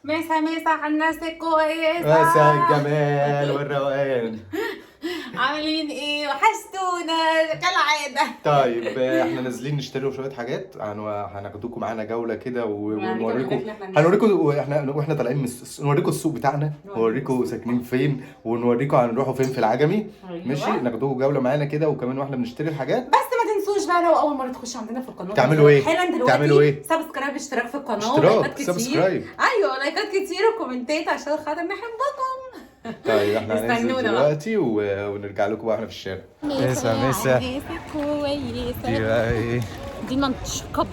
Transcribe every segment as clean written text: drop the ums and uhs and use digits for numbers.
مسا مسا على الناس الكويسة. مسا الجمال والروقان. عاملين ايه؟ وحشتونا كالعادة. طيب احنا نازلين نشتري شوية حاجات، هناخدوكم معانا جولة كده ونوريكم واحنا طالعين نوريكم السوق بتاعنا، نوريكم ساكنين فين، ونوريكم هنروحوا فين في العجمي. ماشي، ناخدوكم جولة معانا كده، وكمان واحنا بنشتري الحاجات. بس ما تنسوش بقى لو اول مرة تخشوا عندنا في القناة تعملوا ايه؟ حالا دلوقتي تعملوا ايه؟ سبسكرايب، اشتراك في القناة، اشتراك سبسكرايب. ايوه لايكات كتير وكومنتات عشان خاطر نحبكم. طيب احنا هننزل دلوقتي ونرجع لكم بقى احنا في الشارع. مسا كويسة. دي بقى ايه؟ دي المنطقة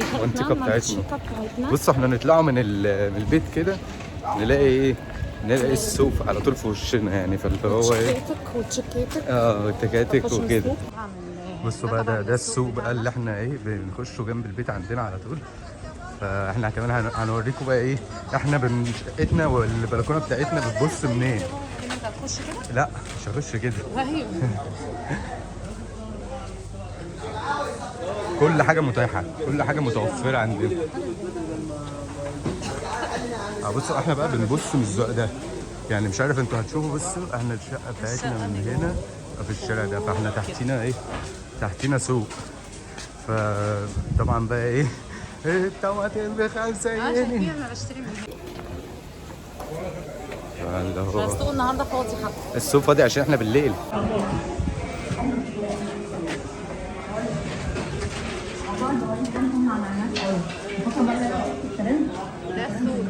بتاعتنا. بصوا احنا نطلعوا من البيت كده نلاقي ايه؟ نلاقي السوق على طول في وشنا يعني، فاللي هو ايه؟ والتكاتك وكده. بصوا بقى ده السوق بقى اللي احنا ايه بنخشه جنب البيت عندنا على طول. فاحنا كمان هنوريكم بقى ايه احنا شقتنا والبلكونه بتاعتنا بتبص منين. انت هتخش كده؟ لا مش هخش كده. ايوه. كل حاجه متاحه، كل حاجه متوفره عندنا. بصوا احنا بقى بنبص من الزق ده، يعني مش عارف انتوا هتشوفوا. بصوا احنا الشقه بتاعتنا من هنا في الشارع ده، فاحنا تحتينا ايه؟ تحتينا سوق. فطبعا بقى ايه؟ الطماطم ب5 جنيه. انا بشتري من هنا. السوق النهارده فاضي حبه. السوق فاضي عشان احنا بالليل.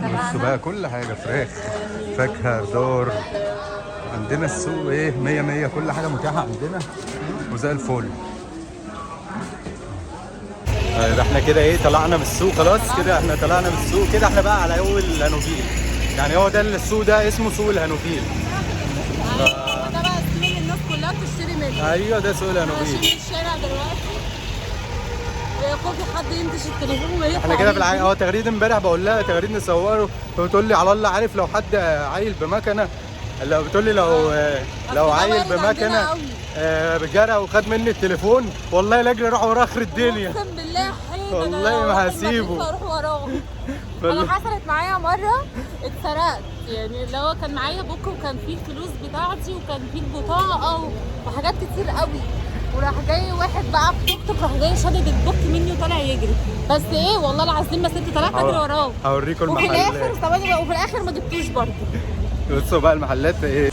بصوا بقى كل حاجه، فراخ، فاكهه، خضار. عندنا السوق ايه 100 100، كل حاجه متاحه عندنا وزي الفل. طيب احنا كده ايه طلعنا من السوق خلاص كده، احنا طلعنا من السوق كده، احنا بقى على اول الهانوفيل. يعني هو ده السوق ده اسمه سوق الهانوفيل. ده بقى السوق اللي الناس كلها بتشتري منه. ايوه ده سوق الهانوفيل. ماشيين الشارع دلوقتي وياخد حد ينتش التليفون ويطلع. احنا كده في العين تغريد امبارح بقول لها تغريد نصوره، بتقول لي على الله عارف لو حد عايل بمكنه، لو بتقول لي لو عيل بمكنه جرى وخد مني التليفون والله لاجري اروح وراه اخر الدنيا. اقسم بالله حلو، والله ما هسيبه. اروح وراه. انا حصلت معايا مره اتسرقت، يعني اللي هو كان معايا بوك وكان فيه الفلوس بتاعتي وكان فيه البطاقه وحاجات كتير قوي، وراح جاي واحد بقى في توك توك راح جاي شادد البوك مني وطالع يجري. بس ايه والله العظيم ما سبت، طلعت اجري وراه. هوريكم المحلات. وفي الاخر ثواني بقى، وفي الاخر ما جبتوش برضه. بصوا بقى المحلات ايه.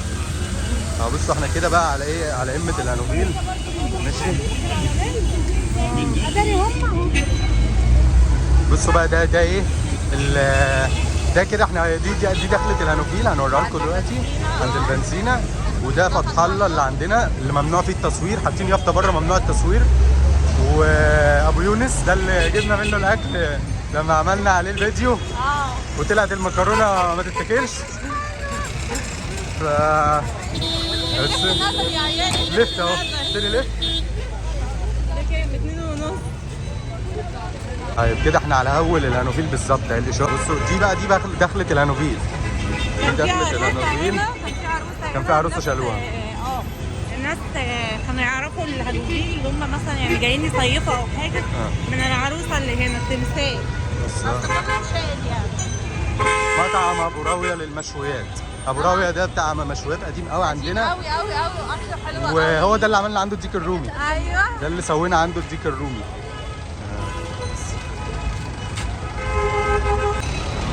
بصوا احنا كده بقى على ايه، على قمه الهانوفيل. ماشي. بصوا بقى ده ايه ده كده احنا دي دخلة الهانوفيل، هنوريها لكم دلوقتي عند البنزينه. وده فتح الله اللي عندنا اللي ممنوع فيه التصوير، حاطين يافطه بره ممنوع التصوير. وابو يونس ده اللي جبنا منه الاكل لما عملنا عليه الفيديو وطلعت المكرونه ما تتاكلش. بس لفت اهو، اشتري لفت. ده كام؟ 2.5. طيب كده احنا على اول الهانوفيل بالظبط. اللي بصوا دي بقى دخلة الهانوفيل. دخلة الهانوفيل كان في عروسه شالوها. الناس كانوا يعرفوا الهانوفيل اللي هم مثلا يعني جايين يصيفوا او حاجه من العروسه اللي هنا التمثال. مطعم ابو راويه للمشويات. ابو راويه ده بتاع مشويات قديم قوي عندنا، قوي قوي قوي واكله حلوه. وهو ده اللي عملنا عنده الديك الرومي. ايوه ده اللي سوينا عنده الديك الرومي.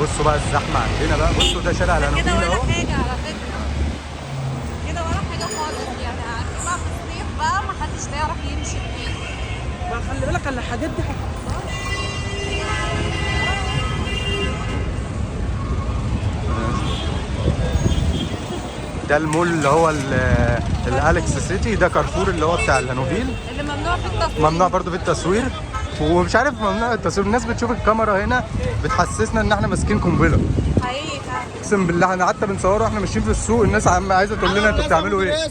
بصوا بقى الزحمه عندنا بقى. بصوا ده شارع الهانوفيل اهو. كده ولا حاجه على فكره، كده ولا حاجه خالص. يعني هتبقى في الصيف بقى ما حدش هيعرف يمشي فيه. بقى خلي بالك على الحاجات دي ده المول اللي هو الاليكس سيتي. ده كارفور اللي هو بتاع الهانوفيل اللي ممنوع في التصوير. ممنوع برضه في التصوير، ومش عارف ممنوع التصوير. الناس بتشوف الكاميرا هنا بتحسسنا ان احنا ماسكين قنبله. حقيقي فعلا. اقسم بالله احنا حتى بنصور واحنا ماشيين في السوق الناس عايزه تقول لنا انتوا بتعملوا ايه.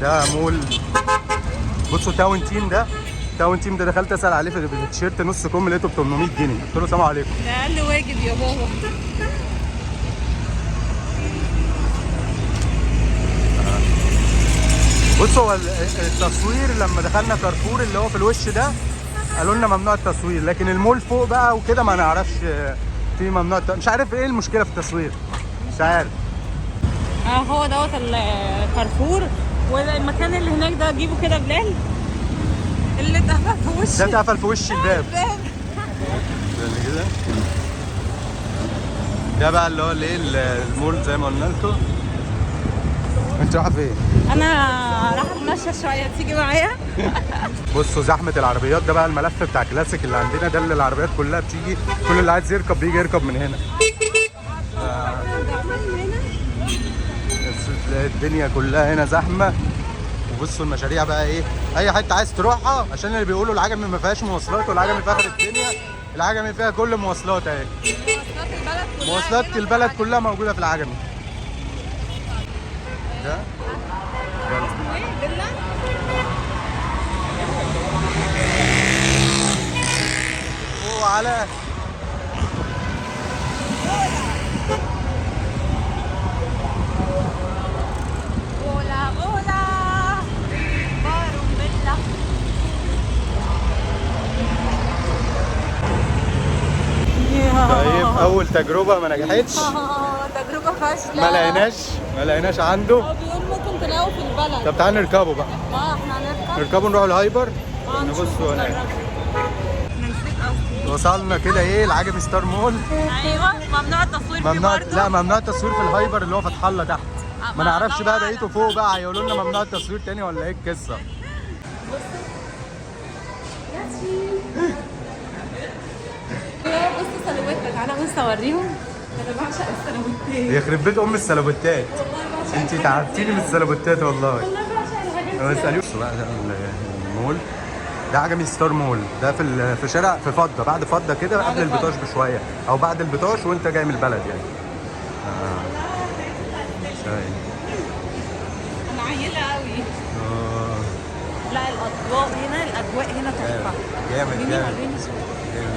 ده مول. بصوا تاون تيم ده دخلت اسال عليه في التيشيرت نص كم لقيته ب 800 جنيه. قلت له سلام عليكم. ده اقل واجب يا بابا. بصوا هو التصوير لما دخلنا كارفور اللي هو في الوش ده قالوا لنا ممنوع التصوير، لكن المول فوق بقى وكده ما نعرفش في ممنوع مش عارف ايه المشكله في التصوير، مش عارف. هو دوت الكارفور، والمكان اللي هناك ده جيبه كده بلال اللي اتقفل في وشي، ده اتقفل في وش الباب ده كده. ده بقى اللي هو الايه المول زي ما قلنا لكم. انت رايحه فين؟ انا رايحه اتمشى شويه، تيجي معايا؟ بصوا زحمه العربيات، ده بقى الملف بتاع كلاسيك اللي عندنا، ده اللي العربيات كلها بتيجي، كل اللي عايز يركب بيجي يركب من هنا. الدنيا كلها هنا زحمه. وبصوا المشاريع بقى ايه، اي حته عايز تروحها، عشان اللي بيقولوا العجمي ما فيهاش مواصلات، والعجمي في اخر الدنيا. العجمي فيها كل مواصلات اهي، مواصلات البلد كلها موجوده في العجمي ده. وعلى طيب اول تجربه ما نجحتش، تجربه فاشله، ما لقيناش عنده. هو بيقول ممكن تلاقوا في البلد. طب تعالى نركبه بقى. احنا هنركب، نركبه نروح الهايبر نبصوا هناك. وصلنا كده ايه العجمي ستار مول. ايوه ممنوع التصوير فيه ممنوع، برضه. لا ممنوع التصوير في الهايبر اللي هو فتح الله تحت. ما نعرفش بقى بقيته فوق بقى هيقولوا لنا ممنوع التصوير تاني ولا ايه القصه. بص سلوتك، انا بص اوريهم، انا بعشق السلوتات. يخرب بيت ام السلوبتات، انت تعبتيني من السلوبتات والله. والله بعشق الحاجات دي. بصوا بقى ده المول، ده عجمي ستار مول، ده في شارع في فضه، بعد فضه كده قبل البطاش بشويه، او بعد البطاش وانت جاي من البلد يعني. انا عيله قوي. لا الاجواء هنا تحفه. جامد.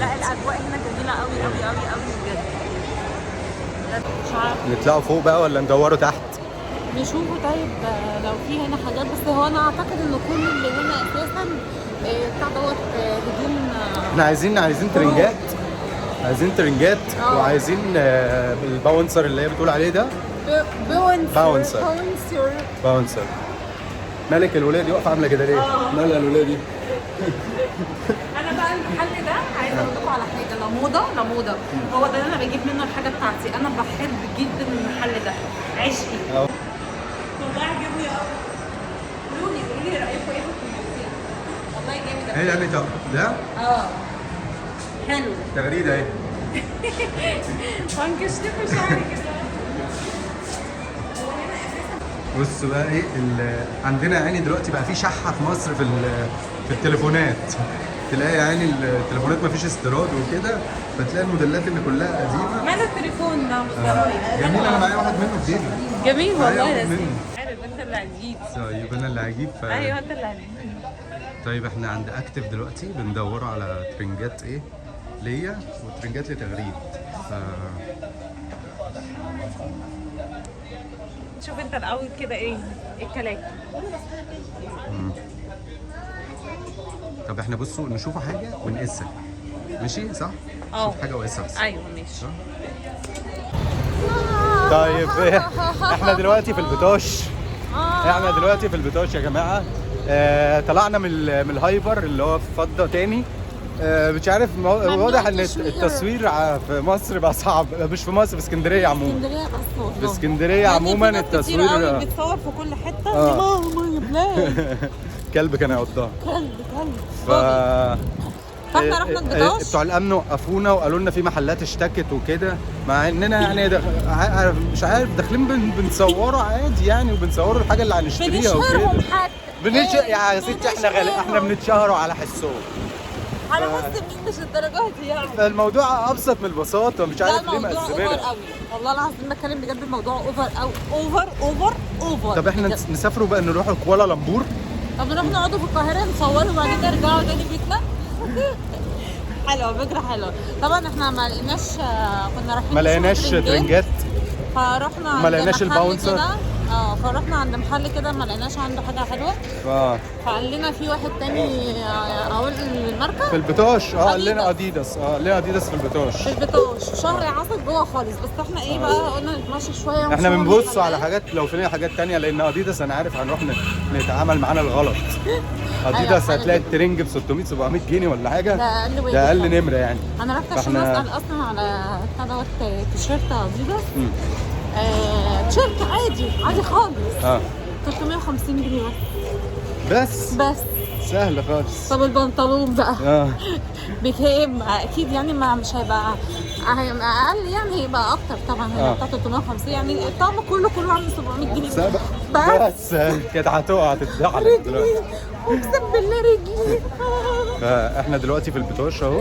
لا الاجواء هنا جميله قوي قوي قوي قوي بجد. مش عارفه نطلعوا فوق بقى ولا ندوروا تحت؟ نشوفوا طيب لو في هنا حاجات، بس هو انا اعتقد ان كل اللي هنا اساسا بتاع دوت هدوم. احنا عايزين ترنجات، وعايزين الباونسر اللي هي بتقول عليه ده. باونسر. مالك الولاد دي واقفه عامله كده ليه؟ مالها الولاد دي؟ انا بقى المحل ده عايزه اقول لكم على حاجه، لا موضه، هو ده اللي انا بجيب منه الحاجه بتاعتي. انا بحب جدا المحل ده، عشقي. والله عجبني قوي. قولوا لي رايكم ايه في الموضوع. والله جامد. ايه يعني ده؟ حلو. تغريده اهي. فانكشت في شعري كده. بصوا بقى ايه عندنا يعني دلوقتي بقى في شحه في مصر في التليفونات، تلاقي يعني التليفونات ما فيش استيراد وكده، فتلاقي الموديلات اللي كلها قديمه. مال التليفون ده؟ جميل، انا معايا واحد منه في جيبي. جميل والله. واحد منه. عارف انت اللي هتجيب. طيب انا اللي هجيب ايوه انت اللي هتجيب. طيب احنا عند اكتف دلوقتي بندور على ترنجات ايه ليا وترنجات لتغريد. شوف انت الاول كده ايه الكلام. طب احنا بصوا نشوفوا حاجه ونقيسها، ماشي صح؟ نشوف حاجه وقيسها بس. ايوه ماشي. طيب احنا دلوقتي في البطاش. يا جماعه طلعنا من الهايبر اللي هو في فضه تاني. مش عارف واضح ان التصوير في مصر بقى صعب، مش في مصر، في اسكندريه عموما. في اسكندريه عموما التصوير بيتصور في كل حته. يا ماما يا بلاد. كلب كان هيقضها. كلب. فاحنا رحنا البطاش، بتوع الامن وقفونا وقالوا لنا في محلات اشتكت وكده، مع اننا يعني مش عارف داخلين بنصوروا عادي يعني، وبنصوروا الحاجه اللي هنشتريها وكده. يا ستي احنا بنتشهروا على حسهم. على بس مش الدرجات دي يعني. فالموضوع ابسط من البساطه، مش عارف ليه مقسمينها. الموضوع اوفر قوي والله العظيم، بتكلم بجد، الموضوع اوفر قوي، اوفر. طب احنا نسافروا بقى نروحوا كوالالمبور. طب نروح نقعدوا في القاهره نصوروا وبعدين نرجعوا تاني بيتنا. حلوه، فكره حلوه. طبعا احنا ما لقيناش، كنا رايحين ما لقيناش ترنجات، فرحنا ما لقيناش الباونسر. فرحنا عند محل كده ما لقيناش عنده حاجه حلوه، فقال لنا في واحد تاني اقول الماركه في البتوش. قال لنا أديداس. اديداس. قال لنا اديداس في البتوش. في البتوش شهر عسل جوه خالص، بس احنا ايه بقى قلنا نتمشى شويه. احنا بنبص على حاجات لو فينا حاجات تانية، لان اديداس انا عارف هنروح نتعامل معانا الغلط. اديداس هتلاقي الترنج ب 600 700 جنيه ولا حاجه. ده اقل نمره يعني. انا رحت عشان اسال اصلا على بتاع دوت تيشيرت اديداس. تيشيرت عادي خالص. 350 جنيه بس. سهل خالص. طب البنطلون بقى بكام؟ اكيد يعني ما مش هيبقى اقل، يعني هيبقى اكتر طبعا. هيبقى بتاع 350 يعني الطقم كله عامل 700 جنيه بس كانت هتقع تتدحرج دلوقتي. اقسم بالله رجلي. فاحنا دلوقتي في البتوش اهو،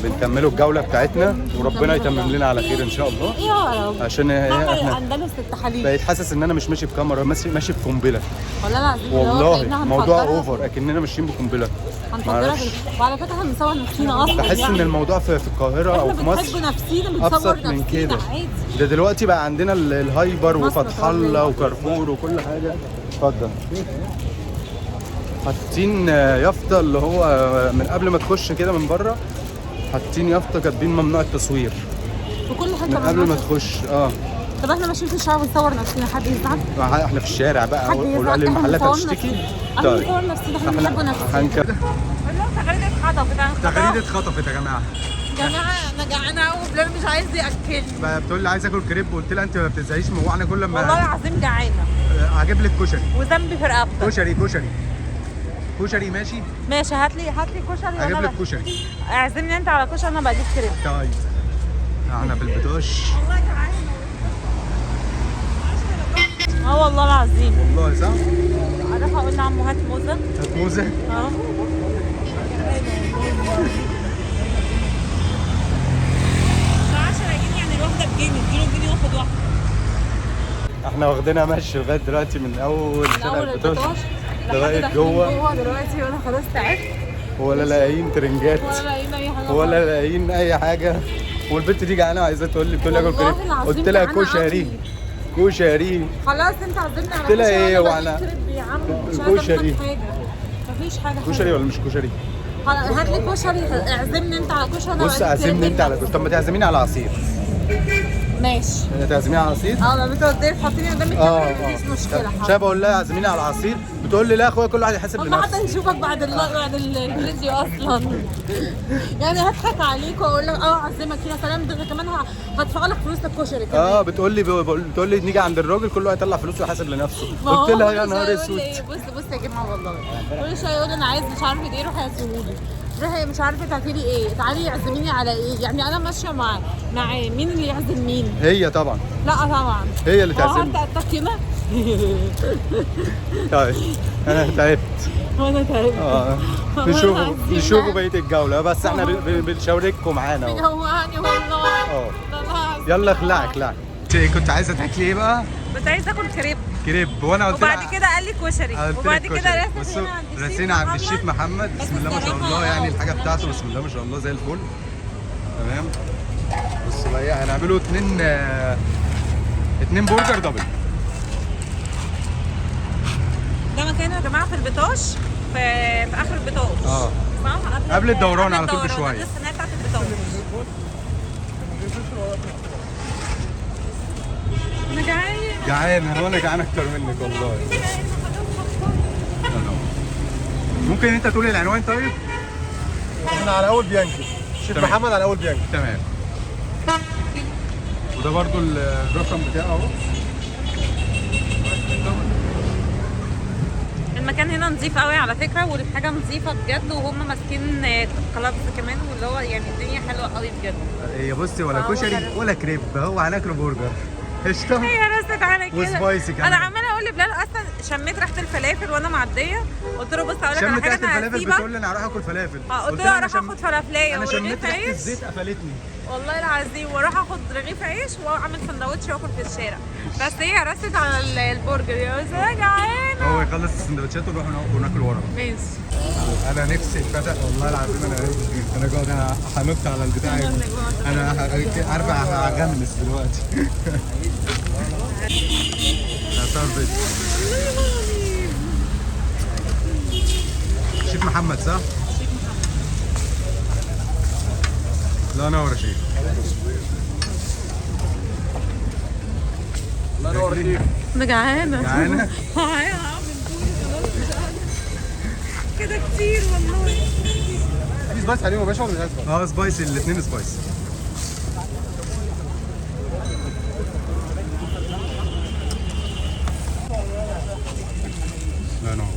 بنكملوا الجوله بتاعتنا وربنا يتمم لنا على خير ان شاء الله يا رب. عشان احنا اندلس التحاليل بقيت حاسس ان انا مش ماشي بكاميرا، ماشي بقنبله. والله موضوع اوفر، اكننا ماشيين بقنبله. هنفجرها. وعلى فكره احنا بنصور نفسينا اصلا. بحس ان الموضوع في القاهره او في مصر ابسط من كده. ده دلوقتي بقى عندنا الهايبر وفتح الله وكارفور وكل حاجه. اتفضل. حاطين يافطه اللي هو من قبل ما تخش كده من بره، حاطين يافطه كاتبين ممنوع التصوير في كل حته من قبل ما تخش. طب احنا ماشيين في الشارع ونصور نفسنا، حد يزعل؟ احنا في الشارع بقى قولوا لي المحلات هتشتكي. طيب نصور نفسنا، احنا بنحب نفسنا. تغريده اتخطفت يا جماعه. انا جعانه قوي وبلال مش عايز ياكلني. بتقول لي عايز اكل كريب، قلت لها انت ما بتزهقيش موعنا كل ما. والله العظيم جعانه. هجيب لك كشري وذنبي في رقبتك. كشري ماشي. هات لي كشري. هجيب لك كشري. اعزمني انت على كشري، انا بجيب كريب. طيب احنا بالبتوش. والله جعانه. والله العظيم. والله صح. اروح اقول لعمو هات موزه. هات موزه. 10 جنيه يعني الواحده بجنيه، اديله جنيه واخد واحده. احنا واخدينها ماشي لغايه دلوقتي من اول شارع البتوش لغايه جوه دلوقتي وانا خلاص تعبت. ولا لاقيين ترنجات ولا لاقيين اي حاجه. والبنت دي جعانه عايزه تقول لي اكل كريب، قلت لها كشري. خلاص انت عزمني على قلت لها ايه وانا كشري. مفيش حاجه كشري ولا مش كشري؟ هات لي كشري. اعزمني انت على كشري. بص اعزمني انت على كشري. طب ما تعزميني على عصير. ماشي. تعزميني على عصير؟ ما بتقدرش تحطيني قدام الكاميرا مفيش مشكله. عشان بقول لها اعزميني على عصير، بتقول لي لا يا اخويا كل واحد يحاسب لنفسه. حتى نشوفك بعد الفيديو اصلا. يعني هضحك عليك واقول لك اعزمك هنا سلام، ده كمان هدفع لك فلوس الكشري كمان. بتقول لي نيجي عند الراجل كل واحد يطلع فلوسه ويحاسب لنفسه. قلت لها يا نهار اسود. بص يا جماعه والله كل شويه يقول انا عايز مش عارفه ايه، روحي اعزموني. روحي مش عارفه تعملي ايه، تعالي اعزميني على ايه. يعني انا ماشيه مع مين اللي يعزم مين؟ هي طبعا. لا طبعا هي اللي تعزمني. حتى التقييمه. طيب انا تعبت. وانا تعبت. نشوفوا بقيه الجوله، بس احنا بنشارككم معانا اهو. بيجوعني والله. يلا اخلعك. كنت عايزه تاكلي ايه بقى؟ كنت عايزه اكل كريب. وانا قلت وبعد كده قال لي كشري. وبعد كده رسينا عند الشيف محمد. بسم الله ما شاء الله، يعني الحاجه بتاعته بسم الله ما شاء الله زي الفل. تمام. بصوا بقى هنعمله 2 برجر دبل. ده مكانه يا جماعه في البتوش، في اخر البتوش. صح؟ قبل الدوران على طول بشويه. الصينيه بتاعت البتوش. انا جعان. وانا جعان اكتر منك والله. ممكن انت تقولي العنوان طيب؟ احنا على اول بيانكي. شيف محمد على اول بيانكي. تمام. وده برضو الرقم بتاعه اهو. المكان هنا نظيف قوي على فكره، والحاجه نظيفه بجد، وهم ماسكين كلابس كمان، واللي هو يعني الدنيا حلوه قوي بجد. هي بصي ولا كشري ولا كريب، هو هناكله برجر. قشطه. هي رست على كده وسبايسي كمان. انا عماله اقول لبلال اصلا شميت ريحه الفلافل وانا معديه، قلت له بص اقول لك على شميت حاجه ريحه انا الفلافل هسيبك. بتقول لي انا هروح اكل فلافل. قلت له اروح اخد فلافليه انا شميت ورغيف ريحه عيش، الزيت قفلتني. والله العظيم، واروح اخد رغيف عيش واعمل سندوتش واكل في الشارع. بس هي رست على البرجر يا بس انا جعانه. هو يخلص السندوتشات ونروح ناكل ورا. ماشي. انا نفسي اتفتح والله العظيم. انا جوعت. انا هنط على البتاع. انا عارف هغمس دلوقتي. شيف محمد صح؟ لا نور يا شيف. الله ينور عليك. انا جعانه. جعانة؟ هعمل بوري خلاص مش قادره كده كتير والله. في سبايس عليهم يا باشا ولا مش عايز سبايس؟ سبايسي، الاثنين سبايسي. لا نور.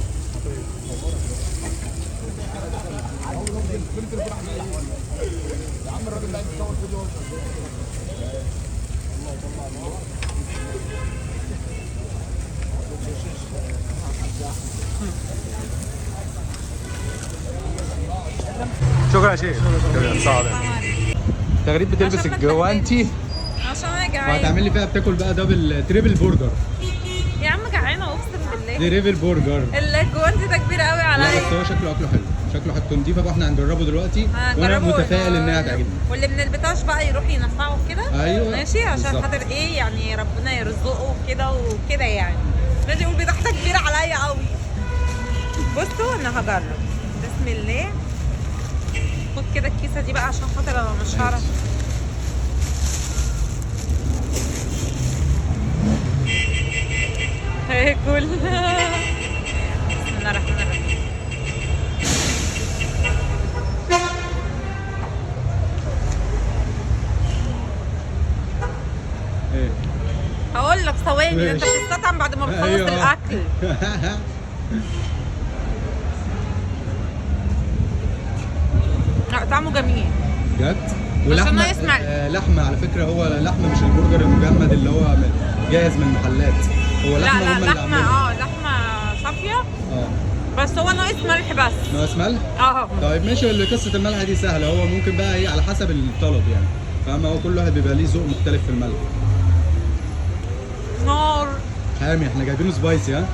شكرا يا شيخ. شكرا. صعب. تغريب بتلبس الجوانتي عشان انا جعانه وهتعمل لي فيها بتاكل بقى دبل تريبل برجر. يا عم، جعانه اقسم بالله. تريبل برجر. الجوانتي ده كبير قوي لا عليا. بس هو شكله اكله حلو، شكله حاجته نضيفه واحنا هنجربه دلوقتي وانا متفائل انها هتعجبني. واللي من البتاش بقى يروح ينفعه كده. ايوه ماشي، عشان بالظبط. خاطر ايه يعني، ربنا يرزقه كده وكده يعني. لازم يقول بتاعتك كبيره عليا قوي. بصوا انا هجرب. بسم الله. خد كده الكيسه دي بقى عشان خاطر انا مش هعرف. هاكل. بسم الله الرحمن الرحيم. ايه هقول لك ثواني، ده انت ماشي. بتستطعم بعد ما بتخلص أيوة. الاكل. لا طعمه جميل. بجد؟ عشان ولحمه يسمع. لحمه على فكره. هو لحمه مش البرجر المجمد اللي هو جاهز من المحلات. هو لحمه لا هم اللي لحمه عاملينها. لحمه صافيه، اه بس هو ناقص ملح بس. ناقص ملح؟ اه طيب ماشي. اللي قصه الملح دي سهله. هو ممكن بقى ايه على حسب الطلب يعني. فاهمة؟ هو كل واحد بيبقى ليه ذوق مختلف في الملح. نار. حامي. احنا جايبينه سبايسي. ها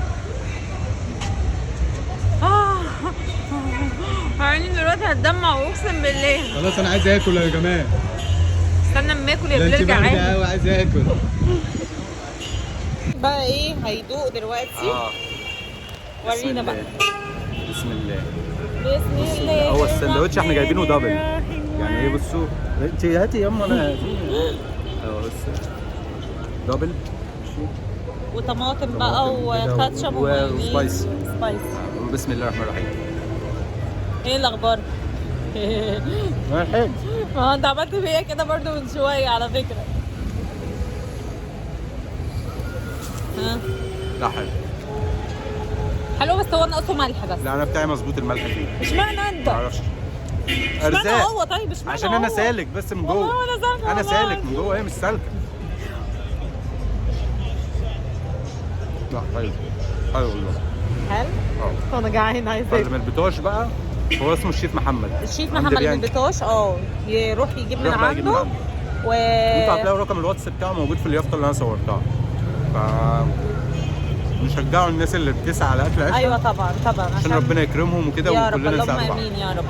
عيني دلوقتي هتدمع اقسم بالله. خلاص انا عايز اكل يا جماعه. استنى اما اكل يا ده انت بلال، بارده جعان قوي عايز اكل. بقى. ايه هيدوق دلوقتي؟ ورينا بقى. بسم الله. بسم الله. هو السندوتش احنا جايبينه دبل. الرحمن يعني ايه بصوا. انت هاتي يما انا اهو بس دبل. وطماطم بقى وكاتشب ومايونيز. وسبايس. سبايس. بسم الله الرحمن الرحيم. ايه الاخبار؟ حلو. ما هو انت عملت فيا كده برضو من شويه على فكره. ها لا حلو. حلو، بس هو ناقصه ملح بس. لا انا بتاعي مظبوط الملح فيه. اشمعنى انت؟ معرفش. اشمعنى ارزاق. هو؟ طيب اشمعنى عشان انا هو؟ سالك بس من جوه. والله ولا سالكة انا والله. سالك من جوه، هي مش سالكه. لا حلو. حلو والله. حلو؟ اه. انا جعان عايز اللي اكل. من البتوش بقى هو اسمه الشيف محمد. الشيف عند محمد بيانكي. البتوش يروح يجيب من يروح بقى يجيب من عنده. عنده. و انتوا هتلاقوا رقم الواتس بتاعه موجود في اليافطه اللي انا صورتها. ف نشجعوا الناس اللي بتسعى على اكل عيشها. ايوه طبعا طبعا، عشان ربنا يكرمهم وكده يا رب، وكلنا اللهم نساعد بعض. امين يا رب.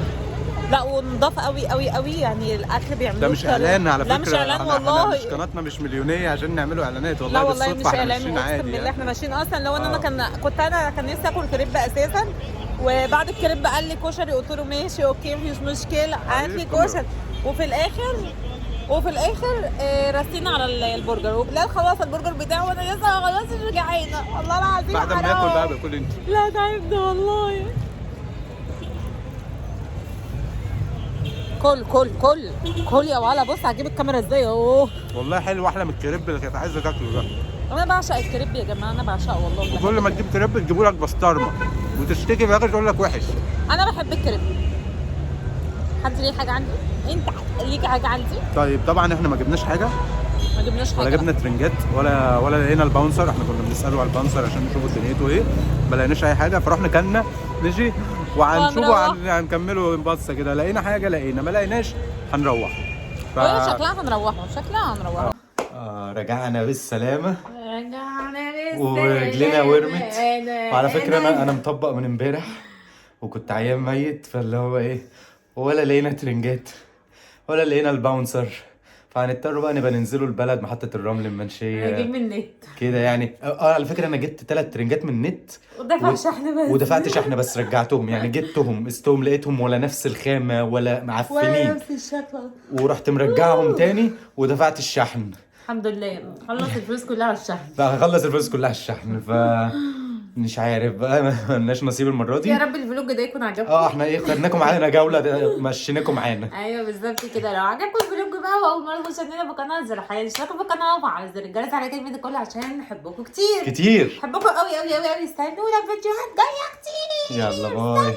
لا ونضاف قوي قوي قوي يعني، الاكل بيعملوه ده مش اعلان على فكره. لا مش اعلان احنا والله. مش قناتنا مش مليونيه عشان نعملوا اعلانات والله. لا والله مش بالصدفه احنا اعلان، ماشيين اقسم عادي بالله يعني. احنا ماشيين اصلا. لو انا كان نفسي اكل كريب اساسا، وبعد الكريب قال لي كشري، قلت له ماشي اوكي مفيش مشكله، هات لي كشري. وفي الاخر رسينا على البرجر، وبلال خلاص البرجر بتاعه وانا لسه ما خلصتش جعانه والله العظيم. بعد ما حرام. ناكل بقى باكل انت. لا تعبت والله. كل يا ولا. بص هجيب الكاميرا ازاي اهو. والله حلو، احلى من الكريب اللي كانت عايزه تاكله ده. انا بعشق الكريب يا جماعه، انا بعشقه والله. وكل ما تجيب كريب تجيبوا لك بسطرمه وتشتكي في الاخر تقول لك وحش. انا بحب الكريب. حد ليه حاجه عندي؟ انت ليك حاجه عندي؟ طيب طبعا احنا ما جبناش حاجه ما جبناش ولا حاجه. جبنا ترنجات ولا لقينا الباونسر. احنا كنا بنساله على الباونسر عشان نشوفوا دنيته ايه، ما لقيناش اي حاجه، فرحنا كلنا ماشي وهنشوفه هنكمله بصه كده. لقينا حاجه ما لقيناش هنروح. شكلها هنروح. رجعنا بالسلامه رجعنا ورجلنا ورمت. وعلى فكره انا مطبق من امبارح وكنت عيان ميت، فاللي هو ايه ولا لقينا ترنجات ولا لقينا الباونسر، فهنضطر بقى نبقى ننزلوا البلد محطة الرمل المنشية نجيب من النت كده يعني. على فكرة انا جبت 3 ترنجات من النت ودفعت شحن بس رجعتهم يعني. جبتهم قستهم لقيتهم ولا نفس الخامة ولا معفنين نفس الشكل، ورحت مرجعهم تاني ودفعت الشحن. الحمد لله خلص الفلوس كلها على الشحن. فهخلص الفلوس كلها على الشحن. مش عارف بقى، ما لناش نصيب المره دي. يا رب الفلوج ده يكون عجبكم. احنا ايه خدناكم معانا جوله مشيناكم معانا. ايوه بالظبط كده. لو عجبكم الفلوج بقى واول مره تشوفونا في القناه زر اشتركوا في القناه وفعلوا زر الجرس على كلمه الكل عشان نحبكم كتير كتير. نحبكم قوي قوي قوي قوي. استنونا في فيديوهات جايه كتير. يلا باي.